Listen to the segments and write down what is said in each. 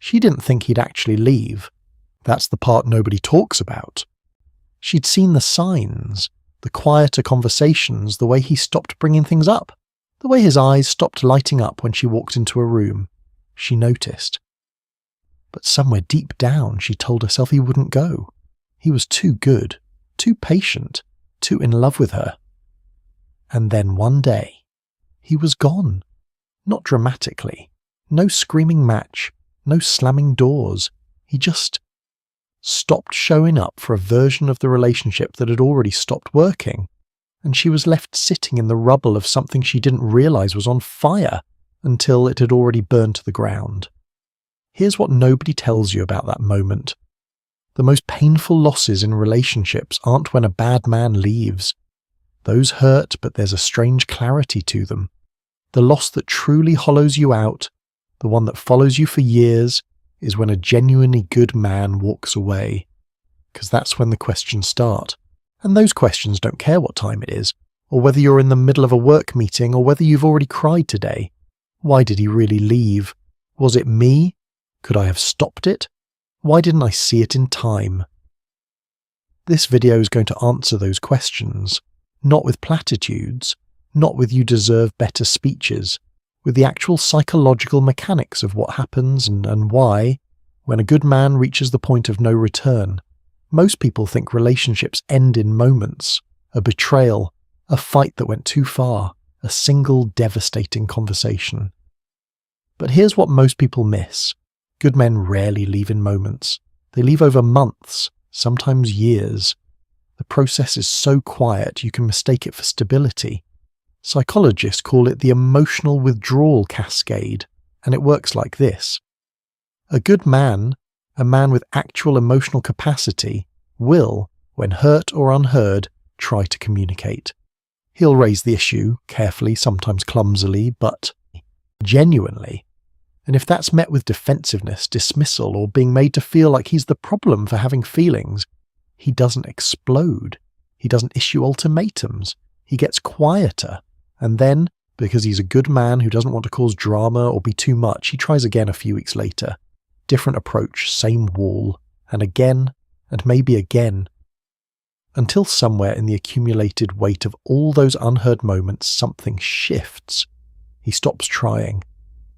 She didn't think he'd actually leave. That's the part nobody talks about. She'd seen the signs, the quieter conversations, the way he stopped bringing things up, the way his eyes stopped lighting up when she walked into a room. She noticed. But somewhere deep down, she told herself he wouldn't go. He was too good, too patient, too in love with her. And then one day, he was gone. Not dramatically. No screaming match. No slamming doors. He just stopped showing up for a version of the relationship that had already stopped working, and she was left sitting in the rubble of something she didn't realize was on fire until it had already burned to the ground. Here's what nobody tells you about that moment. The most painful losses in relationships aren't when a bad man leaves. Those hurt, but there's a strange clarity to them. The loss that truly hollows you out, the one that follows you for years, is when a genuinely good man walks away. Because that's when the questions start. And those questions don't care what time it is, or whether you're in the middle of a work meeting, or whether you've already cried today. Why did he really leave? Was it me? Could I have stopped it? Why didn't I see it in time? This video is going to answer those questions, not with platitudes, not with "you deserve better" speeches, with the actual psychological mechanics of what happens and why, when a good man reaches the point of no return. Most people think relationships end in moments, a betrayal, a fight that went too far, a single devastating conversation. But here's what most people miss. Good men rarely leave in moments. They leave over months, sometimes years. The process is so quiet you can mistake it for stability. Psychologists call it the emotional withdrawal cascade, and it works like this. A good man, a man with actual emotional capacity, will, when hurt or unheard, try to communicate. He'll raise the issue, carefully, sometimes clumsily, but genuinely. And if that's met with defensiveness, dismissal, or being made to feel like he's the problem for having feelings, he doesn't explode. He doesn't issue ultimatums. He gets quieter. And then, because he's a good man who doesn't want to cause drama or be too much, he tries again a few weeks later. Different approach, same wall, and again, and maybe again. Until somewhere in the accumulated weight of all those unheard moments, something shifts. He stops trying.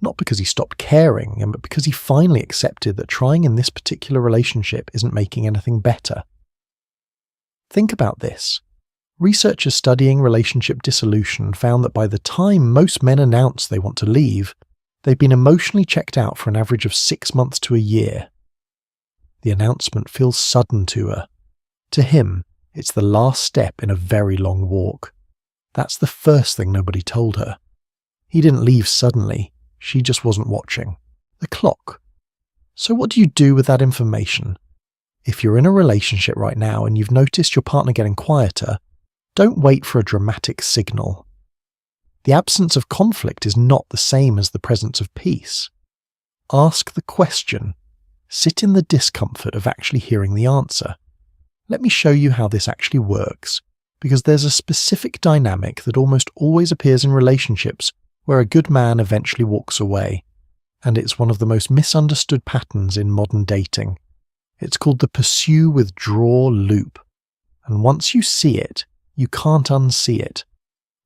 Not because he stopped caring, but because he finally accepted that trying in this particular relationship isn't making anything better. Think about this. Researchers studying relationship dissolution found that by the time most men announce they want to leave, they've been emotionally checked out for an average of 6 months to a year. The announcement feels sudden to her. To him, it's the last step in a very long walk. That's the first thing nobody told her. He didn't leave suddenly. She just wasn't watching. The clock. So what do you do with that information? If you're in a relationship right now and you've noticed your partner getting quieter, don't wait for a dramatic signal. The absence of conflict is not the same as the presence of peace. Ask the question. Sit in the discomfort of actually hearing the answer. Let me show you how this actually works, because there's a specific dynamic that almost always appears in relationships where a good man eventually walks away, and it's one of the most misunderstood patterns in modern dating. It's called the pursue-withdraw loop, and once you see it, you can't unsee it.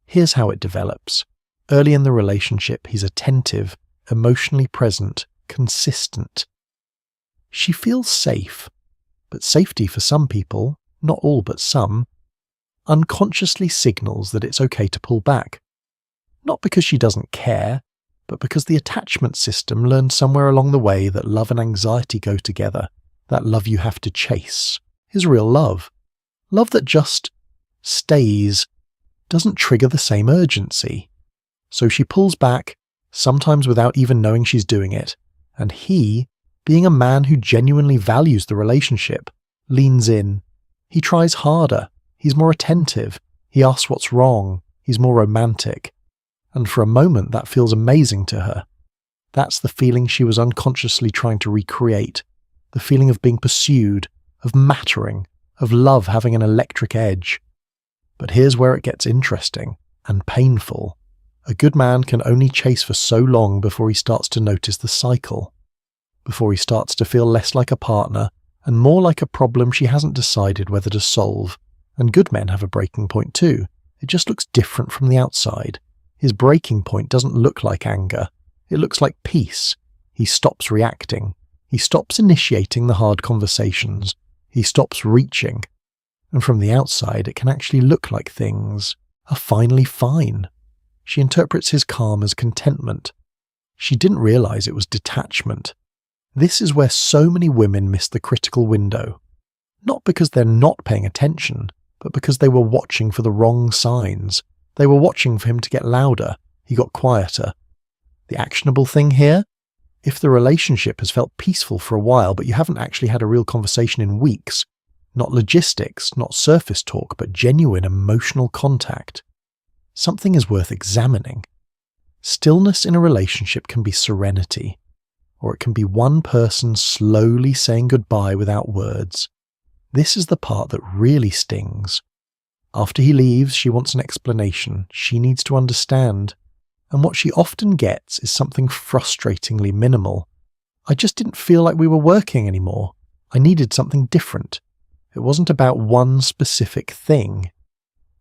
Here's how it develops. Early in the relationship, he's attentive, emotionally present, consistent. She feels safe, but safety for some people, not all but some, unconsciously signals that it's okay to pull back. Not because she doesn't care, but because the attachment system learned somewhere along the way that love and anxiety go together. That love you have to chase is real love. Love that just stays, doesn't trigger the same urgency. So she pulls back, sometimes without even knowing she's doing it, and he, being a man who genuinely values the relationship, leans in. He tries harder, he's more attentive, he asks what's wrong, he's more romantic. And for a moment that feels amazing to her. That's the feeling she was unconsciously trying to recreate. The feeling of being pursued, of mattering, of love having an electric edge. But here's where it gets interesting and painful. A good man can only chase for so long before he starts to notice the cycle. before he starts to feel less like a partner and more like a problem she hasn't decided whether to solve. And good men have a breaking point too. It just looks different from the outside. His breaking point doesn't look like anger. It looks like peace. He stops reacting. He stops initiating the hard conversations. He stops reaching. And from the outside, it can actually look like things are finally fine. She interprets his calm as contentment. She didn't realize it was detachment. This is where so many women miss the critical window. Not because they're not paying attention, but because they were watching for the wrong signs. They were watching for him to get louder. He got quieter. The actionable thing here? If the relationship has felt peaceful for a while, but you haven't actually had a real conversation in weeks, not logistics, not surface talk, but genuine emotional contact, something is worth examining. Stillness in a relationship can be serenity, or it can be one person slowly saying goodbye without words. This is the part that really stings. After he leaves, she wants an explanation. She needs to understand. And what she often gets is something frustratingly minimal. I just didn't feel like we were working anymore. I needed something different. It wasn't about one specific thing.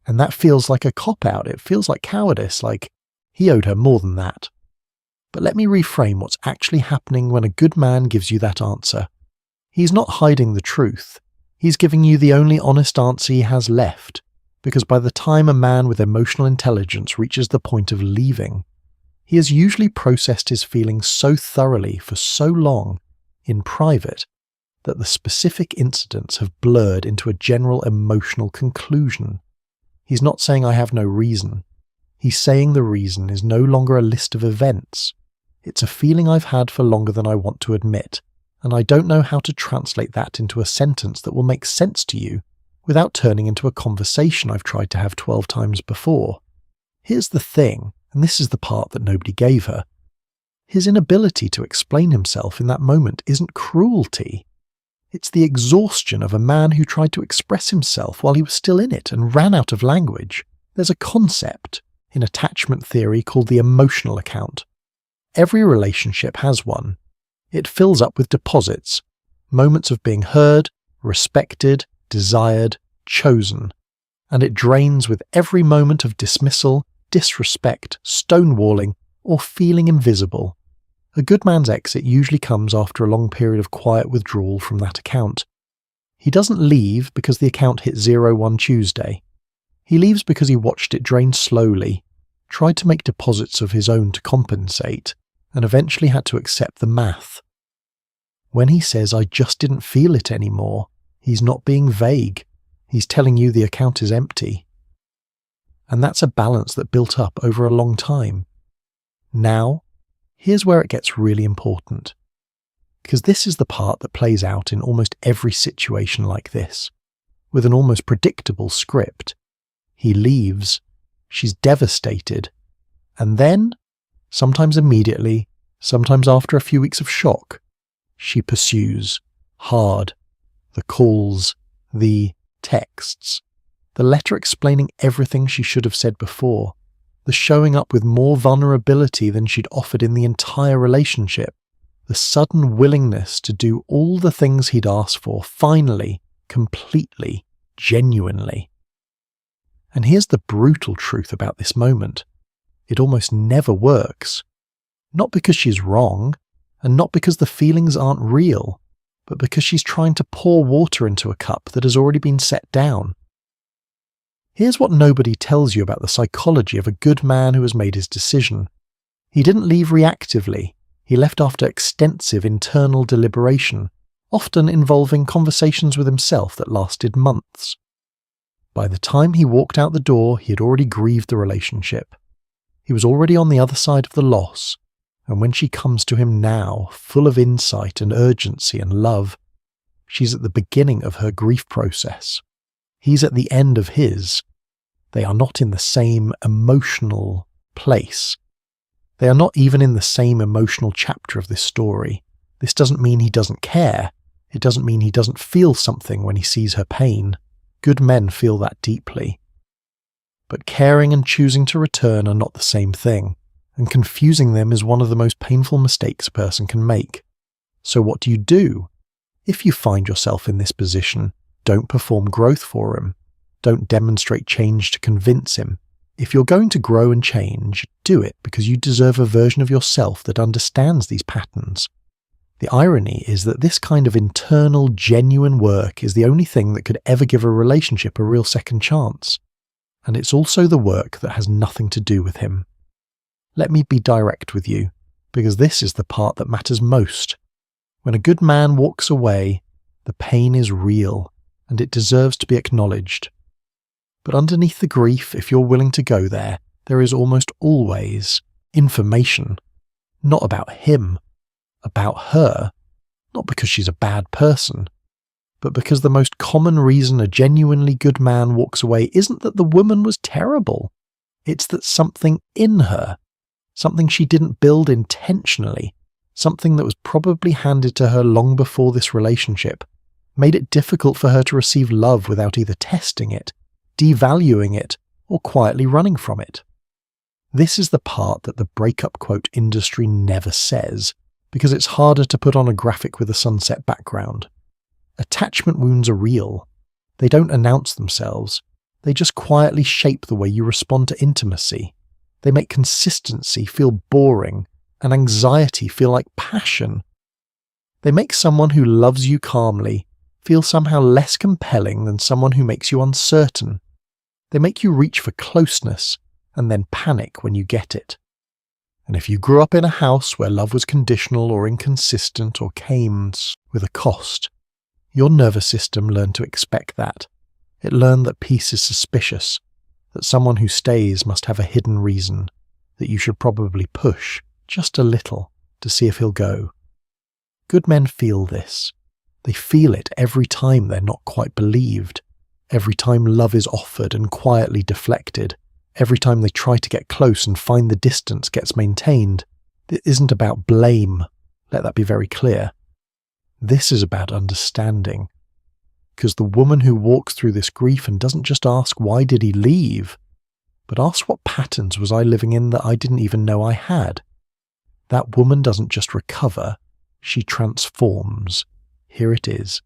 And that feels like a cop-out. It feels like cowardice, like he owed her more than that. But let me reframe what's actually happening when a good man gives you that answer. He's not hiding the truth. He's giving you the only honest answer he has left, because by the time a man with emotional intelligence reaches the point of leaving, he has usually processed his feelings so thoroughly for so long, in private, that the specific incidents have blurred into a general emotional conclusion. He's not saying I have no reason. He's saying the reason is no longer a list of events. It's a feeling I've had for longer than I want to admit, and I don't know how to translate that into a sentence that will make sense to you without turning into a conversation I've tried to have 12 times before. Here's the thing, and this is the part that nobody gave her. His inability to explain himself in that moment isn't cruelty. It's the exhaustion of a man who tried to express himself while he was still in it and ran out of language. There's a concept in attachment theory called the emotional account. Every relationship has one. It fills up with deposits, moments of being heard, respected, desired, chosen, and it drains with every moment of dismissal, disrespect, stonewalling, or feeling invisible. A good man's exit usually comes after a long period of quiet withdrawal from that account. He doesn't leave because the account hit zero one Tuesday. He leaves because he watched it drain slowly, tried to make deposits of his own to compensate, and eventually had to accept the math. When he says, "I just didn't feel it anymore," he's not being vague. He's telling you the account is empty. And that's a balance that built up over a long time. Now, here's where it gets really important. Because this is the part that plays out in almost every situation like this, with an almost predictable script. He leaves, she's devastated, and then, sometimes immediately, sometimes after a few weeks of shock, she pursues, hard, the calls, the texts, the letter explaining everything she should have said before, the showing up with more vulnerability than she'd offered in the entire relationship, the sudden willingness to do all the things he'd asked for, finally, completely, genuinely. And here's the brutal truth about this moment. It almost never works. Not because she's wrong, and not because the feelings aren't real, but because she's trying to pour water into a cup that has already been set down. Here's what nobody tells you about the psychology of a good man who has made his decision. He didn't leave reactively. He left after extensive internal deliberation, often involving conversations with himself that lasted months. By the time he walked out the door, he had already grieved the relationship. He was already on the other side of the loss, and when she comes to him now, full of insight and urgency and love, she's at the beginning of her grief process. He's at the end of his. They are not in the same emotional place. They are not even in the same emotional chapter of this story. This doesn't mean he doesn't care. It doesn't mean he doesn't feel something when he sees her pain. Good men feel that deeply. But caring and choosing to return are not the same thing, and confusing them is one of the most painful mistakes a person can make. So what do? If you find yourself in this position, don't perform growth for him. Don't demonstrate change to convince him. If you're going to grow and change, do it because you deserve a version of yourself that understands these patterns. The irony is that this kind of internal, genuine work is the only thing that could ever give a relationship a real second chance. And it's also the work that has nothing to do with him. Let me be direct with you, because this is the part that matters most. When a good man walks away, the pain is real, and it deserves to be acknowledged. But underneath the grief, if you're willing to go there is almost always information. Not about him, about her, not because she's a bad person, but because the most common reason a genuinely good man walks away isn't that the woman was terrible. It's that something in her, something she didn't build intentionally, something that was probably handed to her long before this relationship, made it difficult for her to receive love without either testing it, devaluing it, or quietly running from it. This is the part that the breakup quote industry never says, because it's harder to put on a graphic with a sunset background. Attachment wounds are real. They don't announce themselves. They just quietly shape the way you respond to intimacy. They make consistency feel boring and anxiety feel like passion. They make someone who loves you calmly feel somehow less compelling than someone who makes you uncertain. They make you reach for closeness and then panic when you get it. And if you grew up in a house where love was conditional or inconsistent or came with a cost, your nervous system learned to expect that. It learned that peace is suspicious, that someone who stays must have a hidden reason, that you should probably push just a little to see if he'll go. Good men feel this. They feel it every time they're not quite believed, every time love is offered and quietly deflected, every time they try to get close and find the distance gets maintained. It isn't about blame, let that be very clear. This is about understanding. Because the woman who walks through this grief and doesn't just ask, why did he leave? But asks, what patterns was I living in that I didn't even know I had? That woman doesn't just recover, she transforms. Here it is.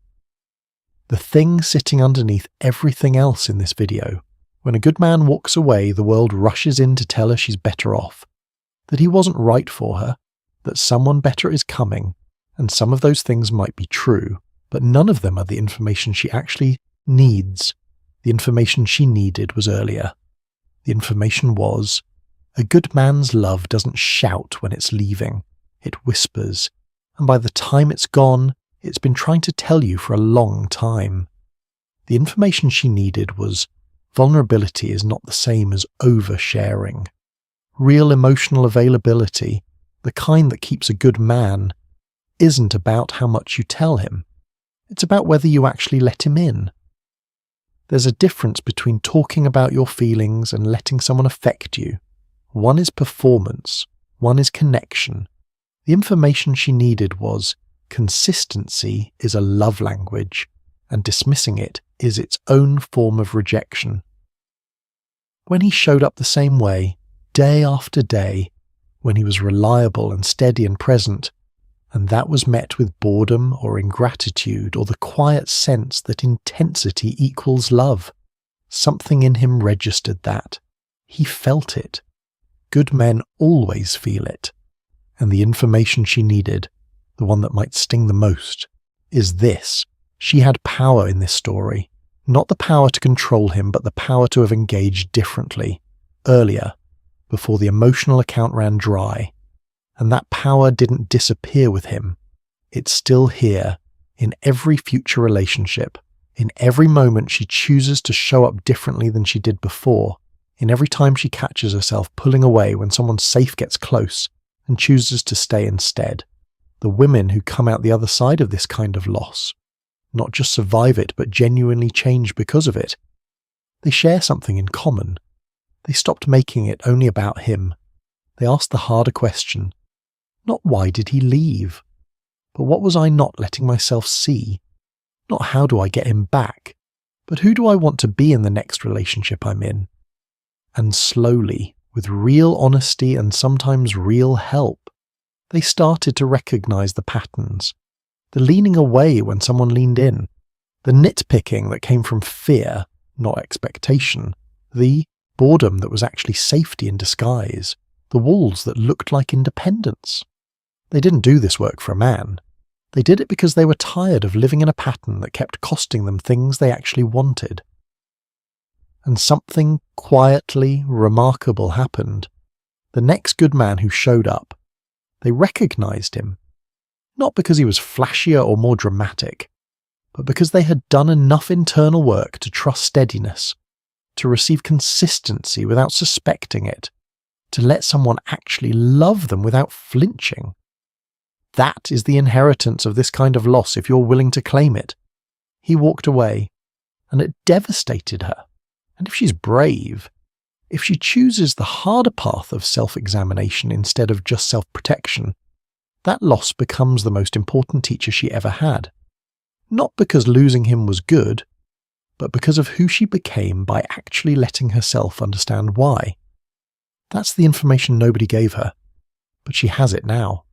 The thing sitting underneath everything else in this video. When a good man walks away, the world rushes in to tell her she's better off, that he wasn't right for her, that someone better is coming, and some of those things might be true, but none of them are the information she actually needs. The information she needed was earlier. The information was, a good man's love doesn't shout when it's leaving, it whispers, and by the time it's gone, it's been trying to tell you for a long time. The information she needed was, vulnerability is not the same as oversharing. Real emotional availability, the kind that keeps a good man, isn't about how much you tell him. It's about whether you actually let him in. There's a difference between talking about your feelings and letting someone affect you. One is performance, one is connection. The information she needed was, consistency is a love language, and dismissing it is its own form of rejection. When he showed up the same way, day after day, when he was reliable and steady and present, and that was met with boredom or ingratitude or the quiet sense that intensity equals love, something in him registered that. He felt it. Good men always feel it. And the information she needed, the one that might sting the most, is this. She had power in this story. Not the power to control him, but the power to have engaged differently, earlier, before the emotional account ran dry. And that power didn't disappear with him. It's still here, in every future relationship, in every moment she chooses to show up differently than she did before, in every time she catches herself pulling away when someone safe gets close and chooses to stay instead. The women who come out the other side of this kind of loss, not just survive it, but genuinely change because of it. They share something in common. They stopped making it only about him. They asked the harder question. Not why did he leave, but what was I not letting myself see? Not how do I get him back, but who do I want to be in the next relationship I'm in? And slowly, with real honesty and sometimes real help, they started to recognize the patterns, the leaning away when someone leaned in, the nitpicking that came from fear, not expectation, the boredom that was actually safety in disguise, the walls that looked like independence. They didn't do this work for a man. They did it because they were tired of living in a pattern that kept costing them things they actually wanted. And something quietly remarkable happened. The next good man who showed up, they recognized him, not because he was flashier or more dramatic, but because they had done enough internal work to trust steadiness, to receive consistency without suspecting it, to let someone actually love them without flinching. That is the inheritance of this kind of loss if you're willing to claim it. He walked away, and it devastated her. And if she's brave, if she chooses the harder path of self-examination instead of just self-protection, that loss becomes the most important teacher she ever had. Not because losing him was good, but because of who she became by actually letting herself understand why. That's the information nobody gave her, but she has it now.